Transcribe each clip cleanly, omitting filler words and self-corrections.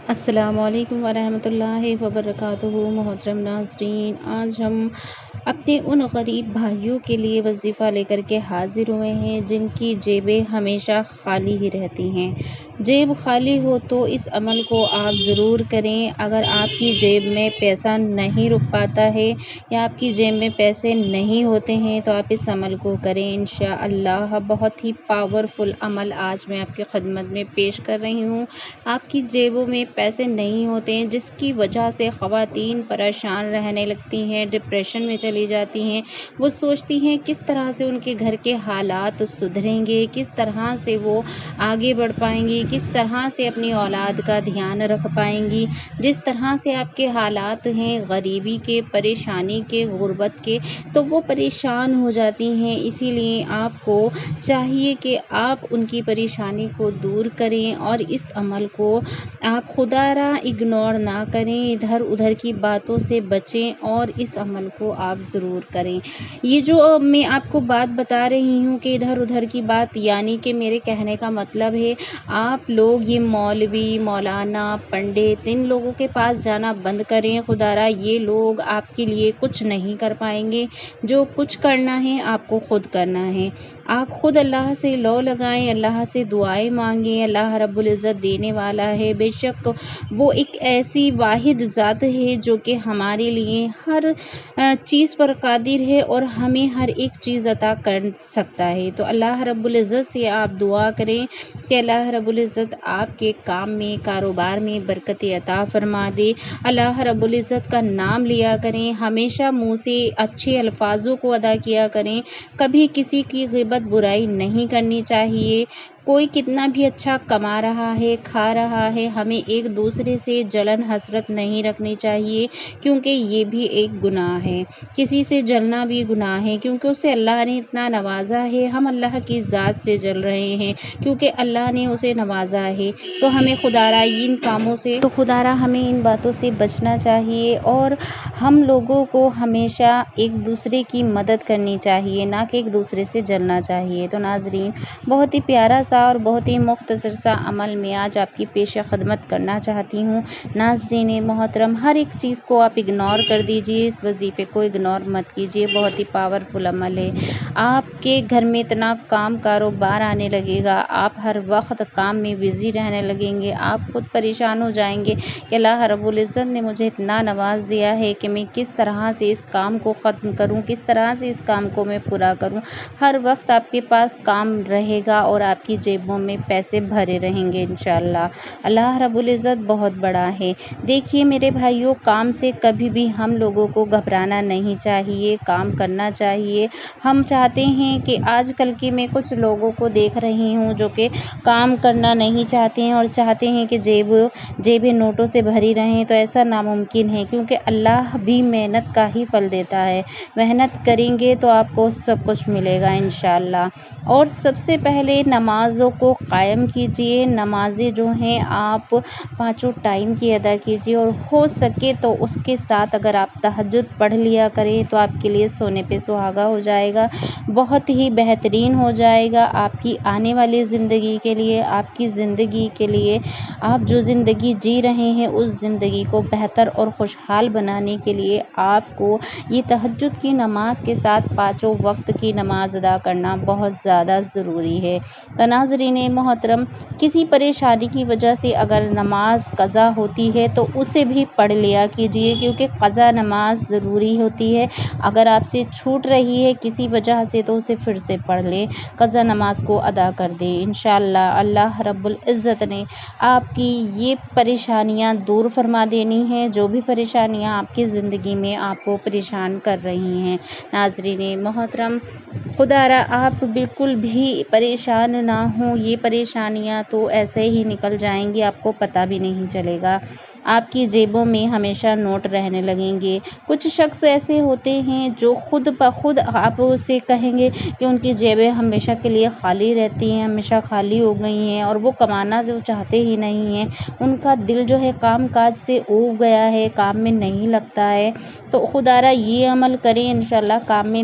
السلام علیکم ورحمۃ اللہ وبرکاتہ۔ محترم ناظرین، آج ہم اپنے ان غریب بھائیوں کے لیے وظیفہ لے کر کے حاضر ہوئے ہیں جن کی جیبیں ہمیشہ خالی ہی رہتی ہیں۔ جیب خالی ہو تو اس عمل کو آپ ضرور کریں۔ اگر آپ کی جیب میں پیسہ نہیں رک پاتا ہے یا آپ کی جیب میں پیسے نہیں ہوتے ہیں تو آپ اس عمل کو کریں انشاءاللہ۔ بہت ہی پاورفل عمل آج میں آپ کی خدمت میں پیش کر رہی ہوں۔ آپ کی جیبوں میں پیسے نہیں ہوتے ہیں جس کی وجہ سے خواتین پریشان رہنے لگتی ہیں، ڈپریشن میں چلی جاتی ہیں۔ وہ سوچتی ہیں کس طرح سے ان کے گھر کے حالات سدھریں گے، کس طرح سے وہ آگے بڑھ پائیں گی، کس طرح سے اپنی اولاد کا دھیان رکھ پائیں گی۔ جس طرح سے آپ کے حالات ہیں غریبی کے، پریشانی کے، غربت کے، تو وہ پریشان ہو جاتی ہیں۔ اسی لیے آپ کو چاہیے کہ آپ ان کی پریشانی کو دور کریں اور اس عمل کو آپ خدا را اگنور نہ کریں، ادھر ادھر کی باتوں سے بچیں اور اس عمل کو آپ ضرور کریں۔ یہ جو میں آپ کو بات بتا رہی ہوں کہ ادھر ادھر کی بات، یعنی کہ میرے کہنے کا مطلب ہے آپ لوگ یہ مولوی، مولانا، پنڈت، ان لوگوں کے پاس جانا بند کریں۔ خدا را یہ لوگ آپ کے لیے کچھ نہیں کر پائیں گے۔ جو کچھ کرنا ہے آپ کو خود کرنا ہے۔ آپ خود اللہ سے لو لگائیں، اللہ سے دعائیں مانگیں۔ اللہ رب العزت دینے والا ہے، بے شک وہ ایک ایسی واحد ذات ہے جو کہ ہمارے لیے ہر چیز پر قادر ہے اور ہمیں ہر ایک چیز عطا کر سکتا ہے۔ تو اللہ رب العزت سے آپ دعا کریں کہ اللہ رب العزت آپ کے کام میں، کاروبار میں برکت عطا فرما دے۔ اللہ رب العزت کا نام لیا کریں، ہمیشہ منہ سے اچھے الفاظوں کو ادا کیا کریں، کبھی کسی کی غیبت برائی نہیں کرنی چاہیے۔ کوئی کتنا بھی اچھا کما رہا ہے، کھا رہا ہے، ہمیں ایک دوسرے سے جلن حسرت نہیں رکھنی چاہیے، کیونکہ یہ بھی ایک گناہ ہے۔ کسی سے جلنا بھی گناہ ہے کیونکہ اسے اللہ نے اتنا نوازا ہے۔ ہم اللہ کی ذات سے جل رہے ہیں کیونکہ اللہ نے اسے نوازا ہے۔ تو ہمیں خدا را ان کاموں سے، تو خدا را ہمیں ان باتوں سے بچنا چاہیے اور ہم لوگوں کو ہمیشہ ایک دوسرے کی مدد کرنی چاہیے، نہ کہ ایک دوسرے سے جلنا چاہیے۔ تو ناظرین، بہت ہی پیارا سا اور بہت ہی مختصر سا عمل میں آج آپ کی پیش خدمت کرنا چاہتی ہوں۔ ناظرین محترم، ہر ایک چیز کو آپ اگنور کر دیجئے، اس وظیفے کو اگنور مت کیجئے۔ بہت ہی پاورفل عمل ہے۔ آپ کے گھر میں اتنا کام کاروبار آنے لگے گا، آپ ہر وقت کام میں بزی رہنے لگیں گے، آپ خود پریشان ہو جائیں گے کہ اللہ رب العزت نے مجھے اتنا نواز دیا ہے کہ میں کس طرح سے اس کام کو ختم کروں، کس طرح سے اس کام کو میں پورا کروں۔ ہر وقت آپ کے پاس کام رہے گا اور آپ کی جیبوں میں پیسے بھرے رہیں گے انشاءاللہ۔ اللہ رب العزت بہت بڑا ہے۔ دیکھیے میرے بھائیوں، کام سے کبھی بھی ہم لوگوں کو گھبرانا نہیں چاہیے، کام کرنا چاہیے۔ ہم چاہتے ہیں کہ آج کل کے میں کچھ لوگوں کو دیکھ رہی ہوں جو کہ کام کرنا نہیں چاہتے ہیں اور چاہتے ہیں کہ جیبیں نوٹوں سے بھری رہیں، تو ایسا ناممکن ہے کیونکہ اللہ بھی محنت کا ہی پھل دیتا ہے۔ محنت کریں گے تو آپ کو سب کچھ ملے گا انشاءاللہ۔ اور سب سے پہلے نمازوں کو قائم کیجئے۔ نمازیں جو ہیں آپ 5 ٹائم کی ادا کیجئے اور ہو سکے تو اس کے ساتھ اگر آپ تہجد پڑھ لیا کریں تو آپ کے لیے سونے پہ سہاگا ہو جائے گا، بہت ہی بہترین ہو جائے گا آپ کی آنے والی زندگی کے لیے، آپ کی زندگی کے لیے۔ آپ جو زندگی جی رہے ہیں اس زندگی کو بہتر اور خوشحال بنانے کے لیے آپ کو یہ تہجد کی نماز کے ساتھ 5 وقت کی نماز ادا کرنا بہت زیادہ ضروری ہے۔ تو ناظرین محترم، کسی پریشانی کی وجہ سے اگر نماز قضا ہوتی ہے تو اسے بھی پڑھ لیا کیجئے، کیونکہ قضا نماز ضروری ہوتی ہے۔ اگر آپ سے چھوٹ رہی ہے کسی وجہ سے تو اسے پھر سے پڑھ لیں، قضا نماز کو ادا کر دیں انشاءاللہ۔ اللہ رب العزت نے آپ کی یہ پریشانیاں دور فرما دینی ہیں، جو بھی پریشانیاں آپ کی زندگی میں آپ کو پریشان کر رہی ہیں۔ ناظرین محترم، خدا را آپ بالکل بھی پریشان نہ ہوں، یہ پریشانیاں تو ایسے ہی نکل جائیں گی، آپ کو پتہ بھی نہیں چلے گا۔ آپ کی جیبوں میں ہمیشہ نوٹ رہنے لگیں گے۔ کچھ شخص ایسے ہوتے ہیں جو خود بخود آپ سے کہیں گے کہ ان کی جیبیں ہمیشہ کے لیے خالی رہتی ہیں، ہمیشہ خالی ہو گئی ہیں اور وہ کمانا جو چاہتے ہی نہیں ہیں، ان کا دل جو ہے کام کاج سے اوب گیا ہے، کام میں نہیں لگتا ہے۔ تو خدا را یہ عمل کریں، انشاءاللہ کام میں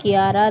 11